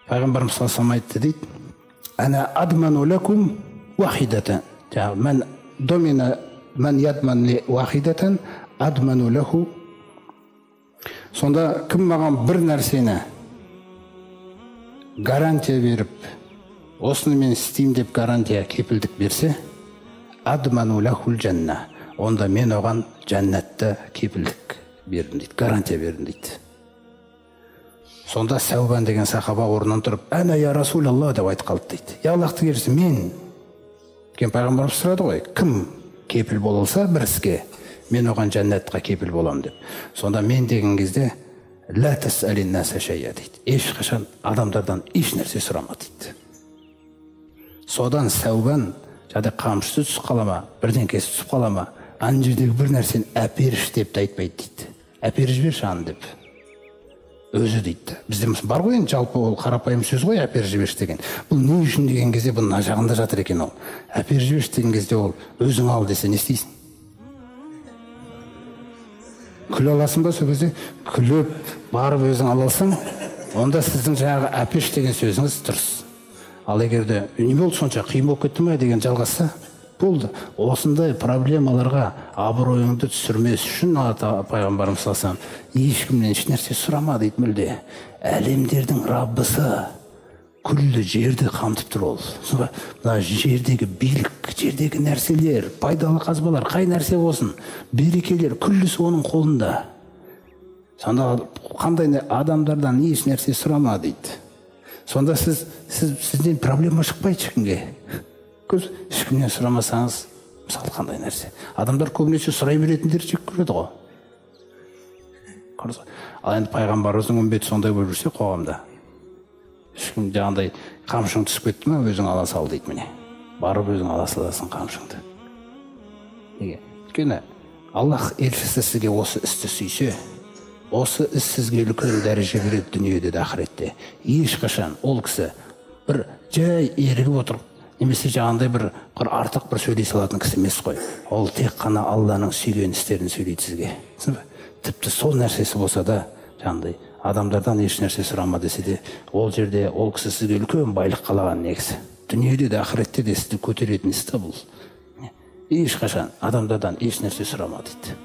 Пайғамбарымыз саллаллаху алейхи айтты дейді, ана адману лакум вахидатан. Мен домина мен ядман ли вахидатан адману лаху. Сонда кім маған бір нәрсені гарантия беріп, осыны мен істеймін деп гарантия кепілдік берсе, адману лахул жанна, онда мен оған жәннатты кепілдік бердім дейді, гарантия бердім дейді. Сонда Сәубан деген сахаба орнынан тұрып, әна я Расулалла деп айтып қалды дейді. Я Аллахтың елшісі, мен. Кен пайғамбарымыз сұрады ғой, кім кепіл болса бір іске, мен оған жәннатқа кепіл боламын деп. Сонда мен деген кезде ла тасалин наса шайя дейді. Ешқашан адамдардан еш нәрсе сұрама дейді. Содан Сәубан жады қамшысы түсіп қалама, бірдеңкесі түсіп қалама, ана жердегі бір нәрсені әперіш деп те айтпайды дейді. Әперіп жіберші аны деп. Өзі дейді. Бізде бар ғой, жалпы ол қарапайым сөз ғой, әперіп жіберші деген. Бұл не үшін деген кезде бұл мына жағында жатыр екен ол. Әперіп жіберші деген кезде ол өзің ал десе не істейсің? Күле аласың ба сол кезде? Күліп барып өзің ала алсаң, онда сіздің жаңағы әперіш деген сөзіңіз дұрыс. Ал егерде не болды сонша, қиын болып кетті ме деген жалғасса, болды. Осындай проблемаларға абыройыңды түсірмес үшін пайғамбарымыз салсам, ешкімнен еш нәрсе сұрама дейді мүлде. Әлемдердің Раббысы күллі жерді қамтып тұр ол. Мына жердегі билік, жердегі нәрселер, пайдалы қазбалар, қай нәрсе болсын, берекелер, күллісі оның қолында. Сонда қандай адамдардан еш нәрсе сұрама дейді. Сонда сізден проблема шықпайды ешкімге. Ешкімнен сұрамасаңыз, мысалы қандай нәрсе. Адамдар көбінесе сұрай беретіндер жек көреді ғой. Ал енді пайғамбарымыздың үмбеті сондай болып жүрсе қоғамда, ешкім жаңағыдай қамшың түсіп кетті ме, өзің ала сал дейді міне. Барып өзің ала саласың қамшыңды. Неге? Өйткені Аллах елшісі сізге осы істі сүйсе, осы іс сізге үлкен дәреже береді дүниеде де ақыретте. Ешқашан ол кісі бір жай ерігіп отырып, немесе жаңағындай бір артық бір сөйлей салатын кісі емес қой. Ол тек қана Алланың сүйген істерін сөйлейді сізге. Тіпті сол нәрсесі болса да, жаңағындай адамдардан еш нәрсе сұрама десе де, ол жерде ол кісі сізге үлкен байлық қалаған негізі. Дүниеде де ақыретте де сізді көтеретін істі бұл. Ешқашан адамдардан еш нәрсе сұрама дейді.